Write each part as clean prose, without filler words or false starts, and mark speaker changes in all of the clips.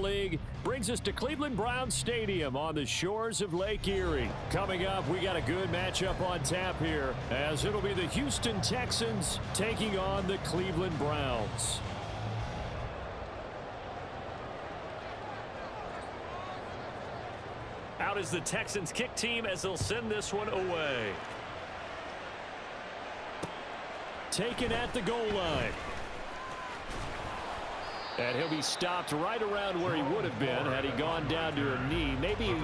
Speaker 1: Football League brings us to Cleveland Browns Stadium on the shores of Lake Erie. Coming up, we got a good matchup on tap here, as it'll be the Houston Texans taking on the Cleveland Browns. Out is the Texans kick team as they'll send this one away. Taken at the goal line. And he'll be stopped right around where he would have been had he gone down to a knee. Maybe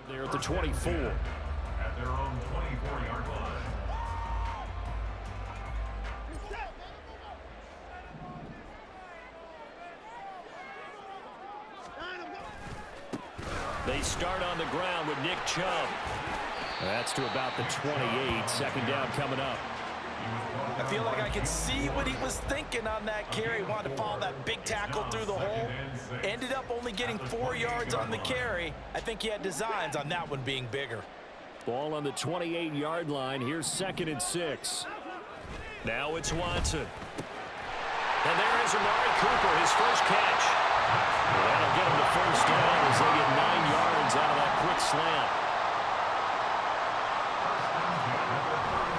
Speaker 1: there at the 24.
Speaker 2: At their own 24-yard line.
Speaker 1: They start on the ground with Nick Chubb. That's to about the 28. Second down coming up.
Speaker 3: I feel like I could see what he was thinking on that carry. Wanted to follow that big tackle through the hole. Ended up only getting 4 yards on the carry. I think he had designs on that one being bigger.
Speaker 1: Ball on the 28-yard line. Here's 2nd and 6. Now it's Watson. And there is Amari Cooper, his first catch. That'll get him the first down as they get 9 yards out of that quick slant.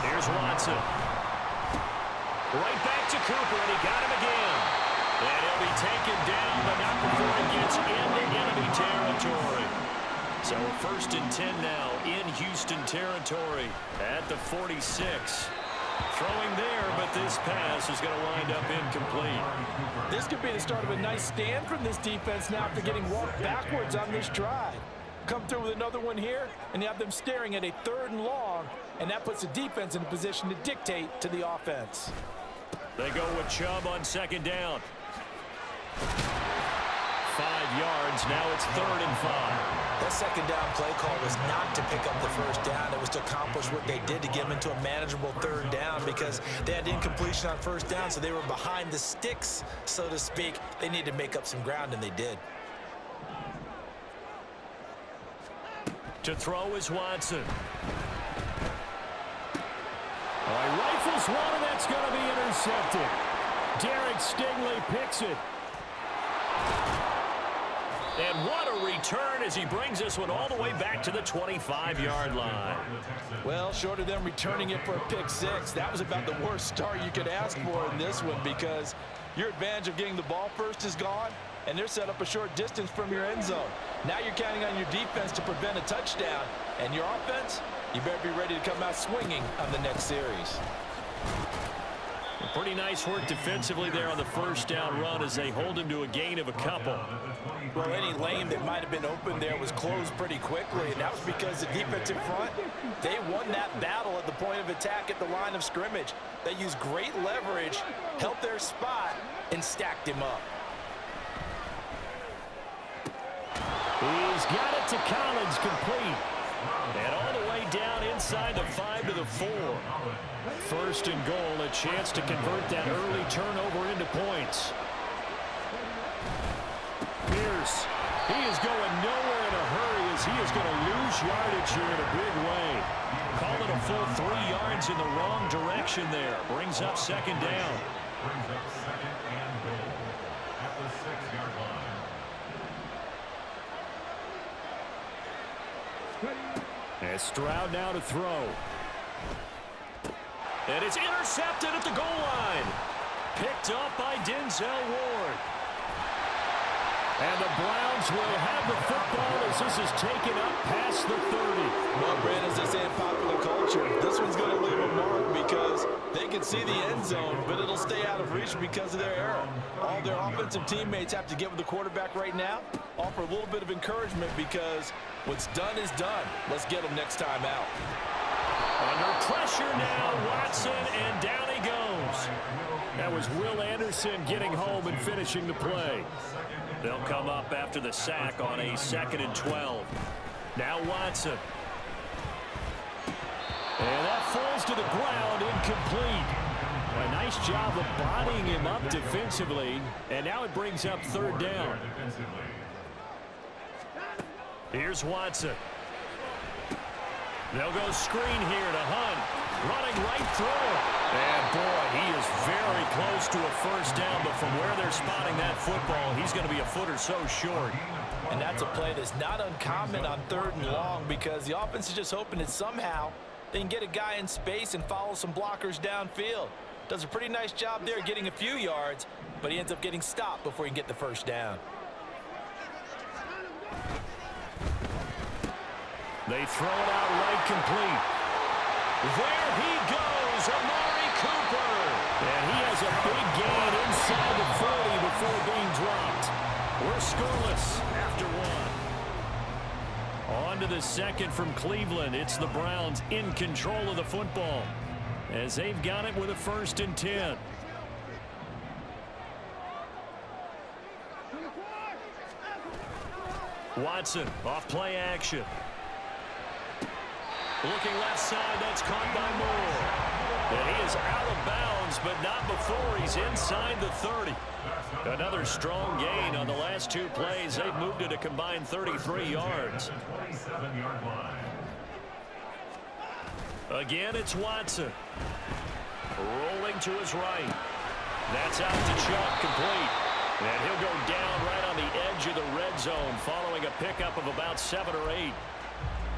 Speaker 1: Here's Watson. Right back to Cooper, and he got him again. And he'll be taken down, but not before he gets into enemy territory. So 1st and 10 now in Houston territory at the 46. Throwing there, but this pass is going to wind up incomplete.
Speaker 3: This could be the start of a nice stand from this defense now after getting walked backwards on this drive. Come through with another one here, and you have them staring at a 3rd and long, and that puts the defense in a position to dictate to the offense.
Speaker 1: They go with Chubb on 2nd down. 5 yards, now it's 3rd and 5.
Speaker 3: That 2nd down play call was not to pick up the first down. It was to accomplish what they did to get them into a manageable 3rd down because they had incompletion on 1st down, so they were behind the sticks, so to speak. They needed to make up some ground, and they did.
Speaker 1: To throw is Watson. All right, rifles one, and that's going to be intercepted. Derek Stingley picks it. And what a return as he brings this one all the way back to the 25-yard line.
Speaker 3: Well, short of them returning it for a pick 6, that was about the worst start you could ask for in this one because your advantage of getting the ball first is gone, and they're set up a short distance from your end zone. Now you're counting on your defense to prevent a touchdown, and your offense, you better be ready to come out swinging on the next series.
Speaker 1: Pretty nice work defensively there on the 1st down run as they hold him to a gain of a couple.
Speaker 3: Well, any lane that might have been open there was closed pretty quickly, and that was because the defensive front, they won that battle at the point of attack at the line of scrimmage. They used great leverage, helped their spot, and stacked him up.
Speaker 1: He's got it to Collins, complete. And all the way down inside the 5 to the 4. 1st and goal, a chance to convert that early turnover into points. Pierce, he is going nowhere in a hurry as he is going to lose yardage here in a big way. Call it a full 3 yards in the wrong direction there. Brings up 2nd down.
Speaker 2: Brings up 2nd and goal at the 6-yard line.
Speaker 1: And Stroud now to throw. And it's intercepted at the goal line. Picked up by Denzel Ward. And the Browns will have the football as this is taken up past the 30.
Speaker 3: Well, Brandon, as they say in popular culture, this one's going to leave a mark because they can see the end zone, but it'll stay out of reach because of their error. All their offensive teammates have to get with the quarterback right now, offer a little bit of encouragement because what's done is done. Let's get them next time out.
Speaker 1: Under pressure now, Watson, and down he goes. That was Will Anderson getting home and finishing the play. They'll come up after the sack on a 2nd and 12. Now Watson. And that falls to the ground, incomplete. A nice job of bodying him up defensively, and now it brings up third down. Here's Watson. They'll go screen here to Hunt. Running right through it. And, boy, he is very close to a first down, but from where they're spotting that football, he's going to be a foot or so short.
Speaker 3: And that's a play that's not uncommon on 3rd and long because the offense is just hoping that somehow they can get a guy in space and follow some blockers downfield. Does a pretty nice job there getting a few yards, but he ends up getting stopped before he can get the first down.
Speaker 1: They throw it out right complete. There he goes, Amari Cooper. And he has a big gain inside the 40 before being dropped. We're scoreless after one. On to the second from Cleveland. It's the Browns in control of the football as they've got it with a 1st and 10. Watson off play action. Looking left side, that's caught by Moore. And he is out of bounds, but not before he's inside the 30. Another strong gain on the last 2 plays. They've moved it a combined 33 yards. Again, it's Watson. Rolling to his right. That's out to Chubb, complete. And he'll go down right on the edge of the red zone following a pickup of about 7 or 8.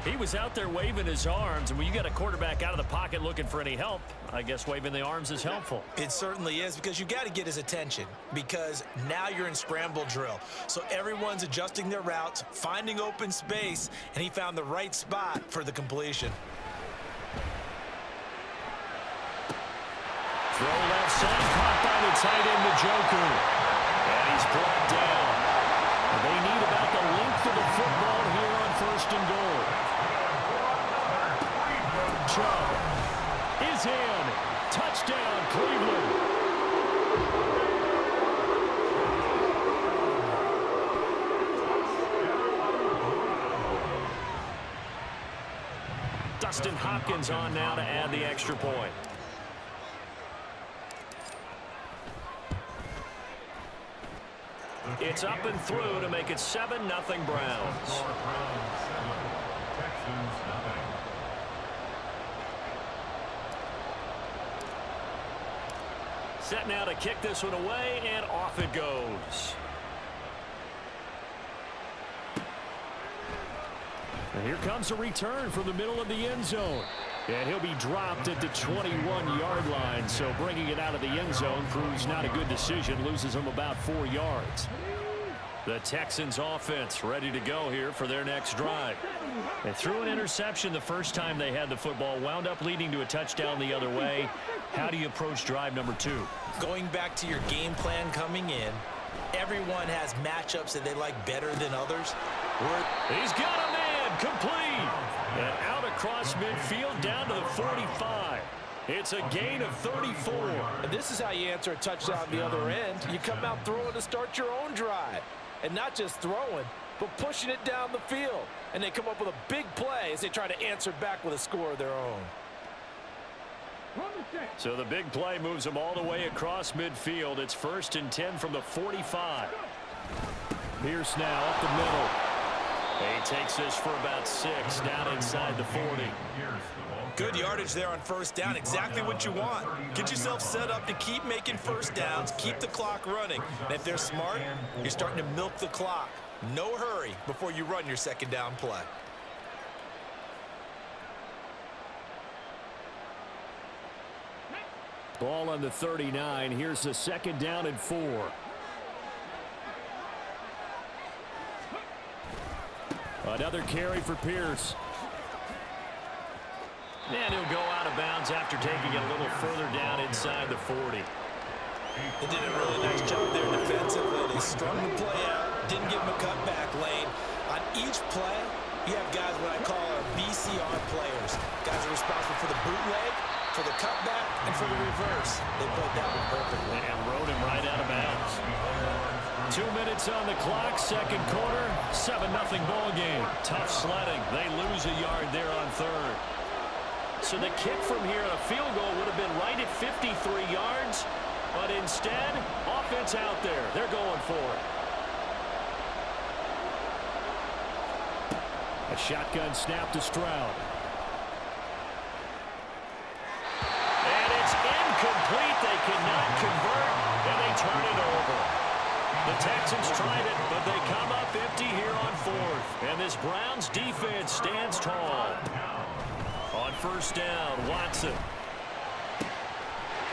Speaker 1: He was out there waving his arms, and when you got a quarterback out of the pocket looking for any help, I guess waving the arms is helpful.
Speaker 3: It certainly is, because you got to get his attention, because now you're in scramble drill. So everyone's adjusting their routes, finding open space, and he found the right spot for the completion.
Speaker 1: Throw left side, caught by the tight end, Njoku. And he's brought down. They need about the length of the football here on 1st and goal. Chubb is in. Touchdown, Cleveland. Dustin Hopkins on now to add the extra point. It's up and through to make it 7-0 Browns. Set now to kick this one away, and off it goes. And here comes a return from the middle of the end zone. And he'll be dropped at the 21-yard line, so bringing it out of the end zone proves not a good decision, loses him about 4 yards. The Texans offense ready to go here for their next drive. They threw an interception the first time they had the football, wound up leading to a touchdown the other way. How do you approach drive number 2?
Speaker 3: Going back to your game plan coming in, everyone has matchups that they like better than others.
Speaker 1: He's got a man, complete. And out across midfield down to the 45. It's a gain of 34.
Speaker 3: And this is how you answer a touchdown on the other end. You come out throwing to start your own drive. And not just throwing, but pushing it down the field. And they come up with a big play as they try to answer back with a score of their own.
Speaker 1: So the big play moves them all the way across midfield. It's 1st and 10 from the 45. Pierce now up the middle. He takes this for about 6 down inside the 40.
Speaker 3: Good yardage there on 1st down. Exactly what you want. Get yourself set up to keep making 1st downs. Keep the clock running. And if they're smart, you're starting to milk the clock. No hurry before you run your 2nd down play.
Speaker 1: Ball on the 39. Here's the 2nd down and 4. Another carry for Pierce. And he'll go out of bounds after taking it a little further down inside the 40.
Speaker 3: They did a really nice job there defensively. They strung the play out, didn't give him a cutback lane. On each play, you have guys what I call our BCR players. Guys are responsible for the bootleg, for the cutback, and for the reverse. They played that one perfectly.
Speaker 1: And rode him right out of bounds. 2 minutes on the clock, 2nd quarter, 7-0 ball game. Tough sledding. They lose a yard there on 3rd. So the kick from here on a field goal would have been right at 53 yards. But instead, offense out there. They're going for it. A shotgun snap to Stroud. And it's incomplete. They cannot convert, and they turn it over. The Texans tried it, but they come up empty here on fourth. And this Browns defense stands tall. On first down, Watson.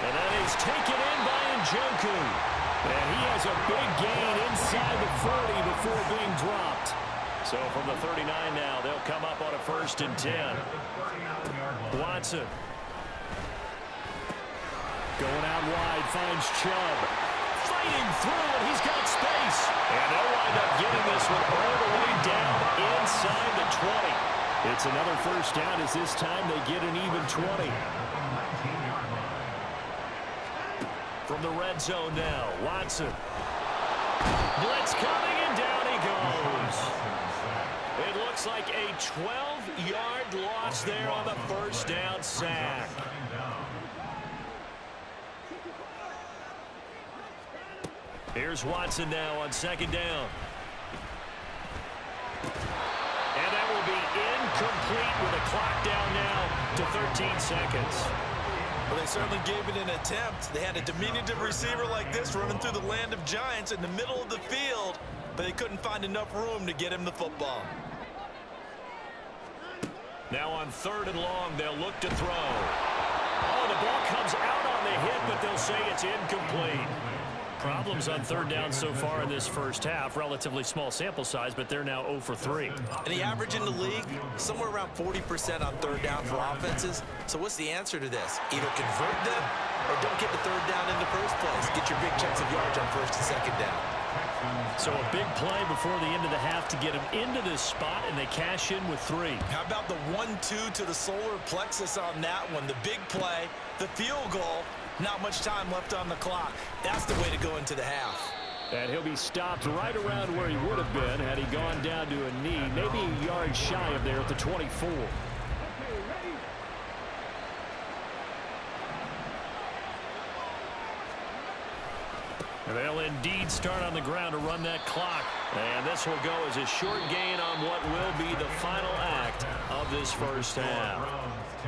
Speaker 1: And that is taken in by Njoku. And he has a big gain inside the 40 before being dropped. So from the 39 now, they'll come up on a 1st and 10. Watson. Going out wide, finds Chubb. Fighting through, and he's got space. And they'll wind up getting this one all the way down inside the 20. It's another 1st down as this time they get an even 20. From the red zone now, Watson. Blitz coming, and down he goes. It looks like a 12-yard loss there on the 1st down sack. Here's Watson now on 2nd down. And that will be incomplete with a clock down now to 13 seconds.
Speaker 3: Well, they certainly gave it an attempt. They had a diminutive receiver like this running through the land of giants in the middle of the field, but they couldn't find enough room to get him the football.
Speaker 1: Now on 3rd and long, they'll look to throw. Oh, the ball comes out on the hit, but they'll say it's incomplete. Problems on 3rd down so far in this 1st half. Relatively small sample size, but they're now 0 for 3.
Speaker 3: And the average in the league, somewhere around 40% on 3rd down for offenses. So what's the answer to this? Either convert them or don't get the 3rd down in the first place. Get your big chunks of yards on 1st and 2nd down.
Speaker 1: So a big play before the end of the half to get them into this spot, and they cash in with 3.
Speaker 3: How about the 1-2 to the solar plexus on that one? The big play, the field goal. Not much time left on the clock. That's the way to go into the half.
Speaker 1: And he'll be stopped right around where he would have been had he gone down to a knee, maybe a yard shy of there at the 24. And they'll indeed start on the ground to run that clock. And this will go as a short gain on what will be the final act of this 1st half.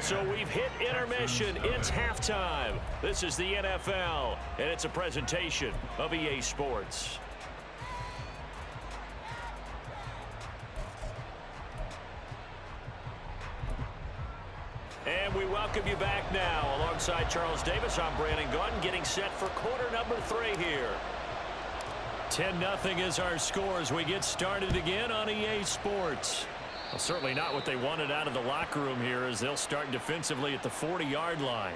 Speaker 1: So we've hit intermission. It's halftime. This is the NFL, and it's a presentation of EA Sports. And we welcome you back now. Alongside Charles Davis, I'm Brandon Gunn, getting set for quarter number 3 here. 10-0 is our score as we get started again on EA Sports. Well, certainly not what they wanted out of the locker room here, as they'll start defensively at the 40-yard line.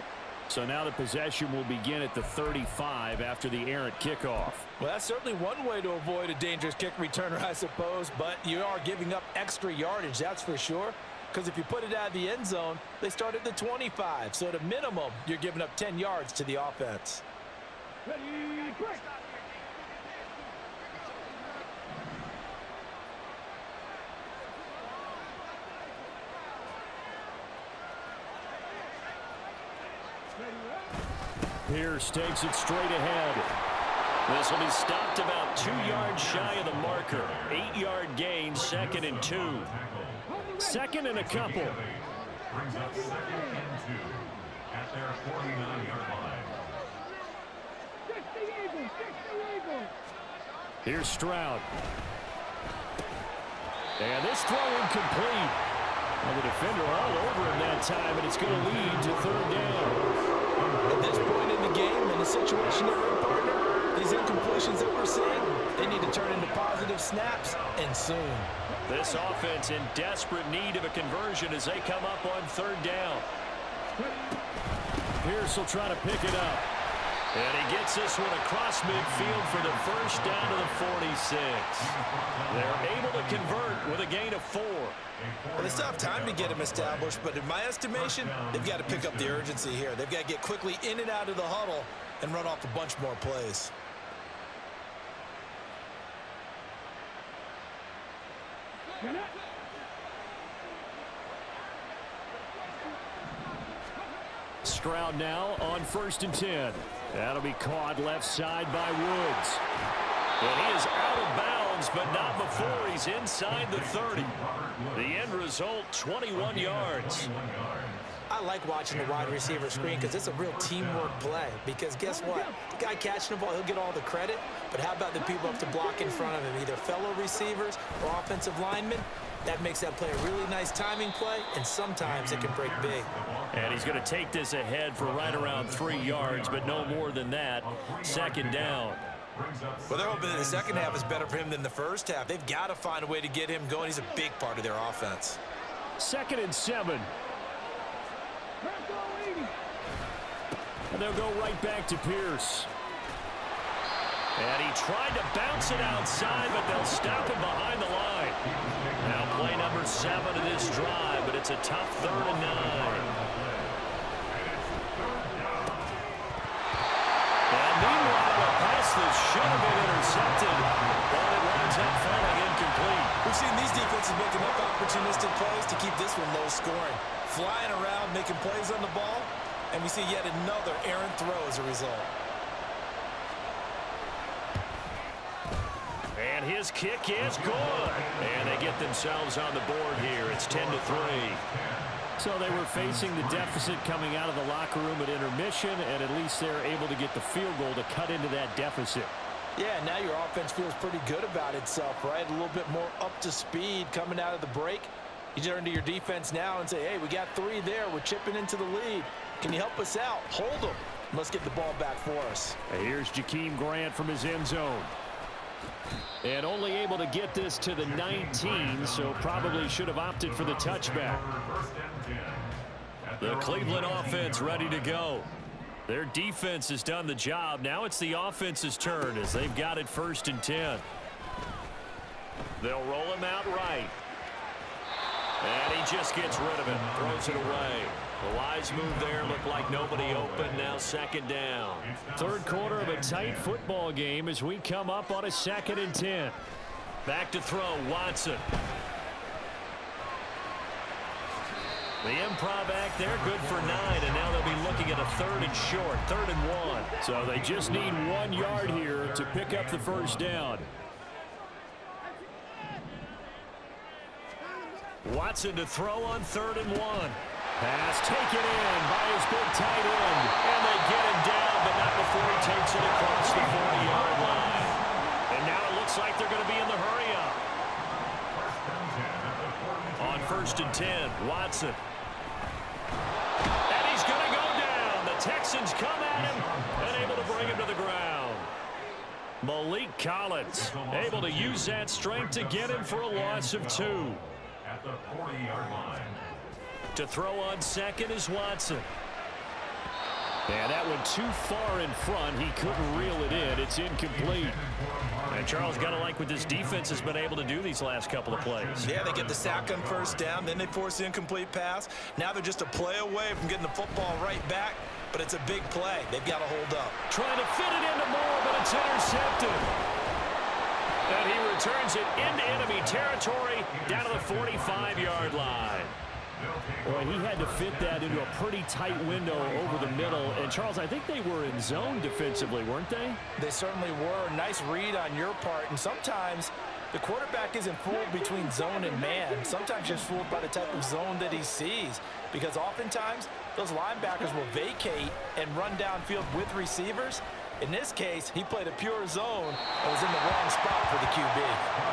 Speaker 1: So now the possession will begin at the 35 after the errant kickoff.
Speaker 3: Well, that's certainly one way to avoid a dangerous kick returner, I suppose, but you are giving up extra yardage, that's for sure. Because if you put it out of the end zone, they start at the 25. So at a minimum, you're giving up 10 yards to the offense.
Speaker 4: Ready, break.
Speaker 1: Pierce takes it straight ahead. This will be stopped about 2 yards shy of the marker. 8-yard gain, 2nd and 2. 2nd and a couple.
Speaker 2: Brings up 2nd and 2 at their 49-yard line.
Speaker 1: Here's Stroud. And this throw incomplete. And the defender all over him that time, and it's going to lead to 3rd down.
Speaker 3: At this point in the game, in the situation they're in, partner, these incompletions that we're seeing, they need to turn into positive snaps, and soon.
Speaker 1: This offense in desperate need of a conversion as they come up on 3rd down. Pierce will try to pick it up. And he gets this one across midfield for the 1st down to the 46. They're able to convert with a gain of 4.
Speaker 3: Well, they still have time to get him established, but in my estimation, they've got to pick up the urgency here. They've got to get quickly in and out of the huddle and run off a bunch more plays.
Speaker 1: ground now on 1st and 10. That'll be caught left side by Woods. And he is out of bounds, but not before he's inside the 30. The end result, 21 yards.
Speaker 5: I like watching the wide receiver screen because it's a real teamwork play. Because guess what? The guy catching the ball, he'll get all the credit. But how about the people up to block in front of him, either fellow receivers or offensive linemen? That makes that play a really nice timing play, and sometimes it can break big.
Speaker 1: And he's going to take this ahead for right around 3 yards, but no more than that. 2nd down.
Speaker 3: Well, they're hoping that the second half is better for him than the first half. They've got to find a way to get him going. He's a big part of their offense.
Speaker 1: 2nd and 7. And they'll go right back to Pierce. And he tried to bounce it outside, but they'll stop him behind the line. Now play number 7 of this drive, but it's a tough 3rd and 9. And meanwhile, a pass that should have been intercepted, but it winds up falling incomplete.
Speaker 3: We've seen these defenses make enough opportunistic plays to keep this one low scoring. Flying around, making plays on the ball, and we see yet another errant throw as a result.
Speaker 1: And his kick is good. And they get themselves on the board here. It's 10-3. So they were facing the deficit coming out of the locker room at intermission, and at least they're able to get the field goal to cut into that deficit.
Speaker 3: Yeah, now your offense feels pretty good about itself, right? A little bit more up to speed coming out of the break. You turn to your defense now and say, hey, we got 3 there. We're chipping into the lead. Can you help us out? Hold them. Let's get the ball back for us.
Speaker 1: And here's Jakeem Grant from his end zone. And only able to get this to the 19, so probably should have opted for the touchback. The Cleveland offense ready to go. Their defense has done the job. Now it's the offense's turn as they've got it 1st and 10. They'll roll him out right. And he just gets rid of it, throws it away. The wise move there, looked like nobody open. Now 2nd down. 3rd quarter of a tight football game as we come up on a 2nd and 10. Back to throw, Watson. The improv act there, good for 9, and now they'll be looking at a 3rd and short, 3rd and 1. So they just need 1 yard here to pick up the 1st down. Watson to throw on 3rd and 1. Pass taken in by his big tight end. And they get him down, but not before he takes it across the 40-yard line. And now it looks like they're going to be in the hurry-up. On 1st and 10, Watson. And he's going to go down. The Texans come at him and able to bring him to the ground. Malik Collins able to use that strength to get him for a loss of 2.
Speaker 2: At the 40-yard line.
Speaker 1: To throw on 2nd is Watson. And that went too far in front. He couldn't reel it in. It's incomplete. And Charles, got to like what this defense has been able to do these last couple of plays.
Speaker 3: Yeah, they get the sack on 1st down, then they force the incomplete pass. Now they're just a play away from getting the football right back, but it's a big play. They've got to hold up.
Speaker 1: Trying to fit it into Moore, but it's intercepted. And he returns it into enemy territory down to the 45-yard line. Boy, he had to fit that into a pretty tight window over the middle. And, Charles, I think they were in zone defensively, weren't they?
Speaker 5: They certainly were. Nice read on your part. And sometimes the quarterback isn't fooled between zone and man. Sometimes just fooled by the type of zone that he sees. Because oftentimes those linebackers will vacate and run downfield with receivers. In this case, he played a pure zone and was in the wrong spot for the QB.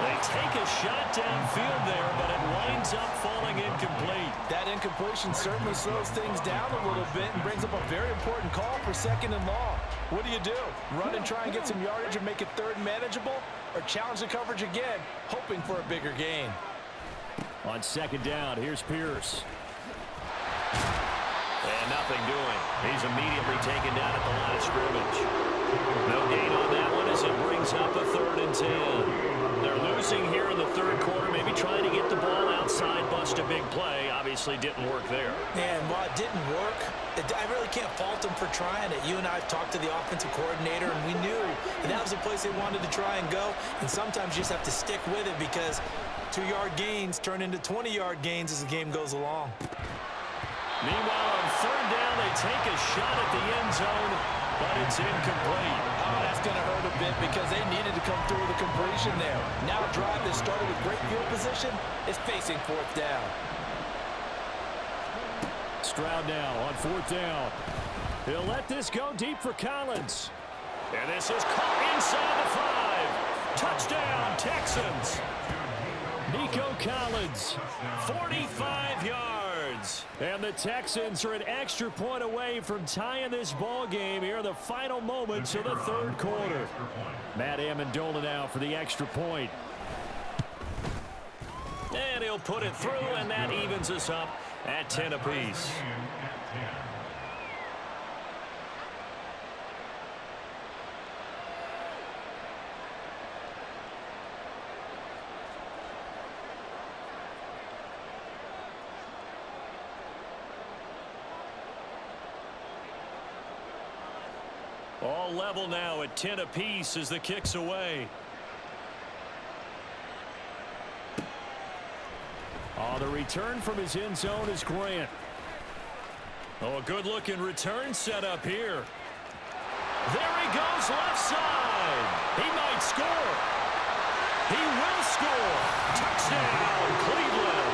Speaker 1: They take a shot downfield there, but it winds up falling incomplete.
Speaker 5: That incompletion certainly slows things down a little bit and brings up a very important call for 2nd and long. What do? Run and try and get some yardage and make it 3rd and manageable? Or challenge the coverage again, hoping for a bigger gain?
Speaker 1: On 2nd down, here's Pierce. And nothing doing. He's immediately taken down at the line of scrimmage. No gain on that one as it brings up a 3rd and 10. They're losing here in the 3rd quarter, maybe trying to get the ball outside, bust a big play. Obviously didn't work there.
Speaker 5: And while it didn't work, I really can't fault them for trying it. You and I have talked to the offensive coordinator, and we knew that was the place they wanted to try and go. And sometimes you just have to stick with it because 2-yard gains turn into 20-yard gains as the game goes along.
Speaker 1: Meanwhile, on third down, they take a shot at the end zone, but it's incomplete.
Speaker 3: Oh, that's going to hurt a bit because they needed to come through with a completion there. Now a drive that started with great field position is facing fourth down.
Speaker 1: Stroud now on fourth down. He'll let this go deep for Collins. And this is caught inside the 5. Touchdown, Texans. Nico Collins, 45 yards. And the Texans are an extra point away from tying this ball game here in the final moments of the third quarter. Matt Amendola now for the extra point. And he'll put it through, and that evens us up at 10 apiece. All level now at 10 apiece as the kick's away. Oh, the return from his end zone is Grant. Oh, a good-looking return set up here. There he goes, left side. He might score. He will score. Touchdown, Cleveland.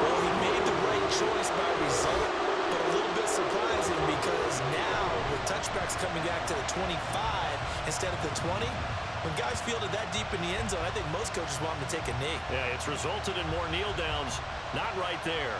Speaker 3: Well, he made the right choice by result, but a little bit surprising because now with touchbacks coming back to the 25 instead of the 20, when guys fielded that deep in the end zone, I think most coaches want them to take a knee.
Speaker 1: Yeah, it's resulted in more kneel downs. Not right there.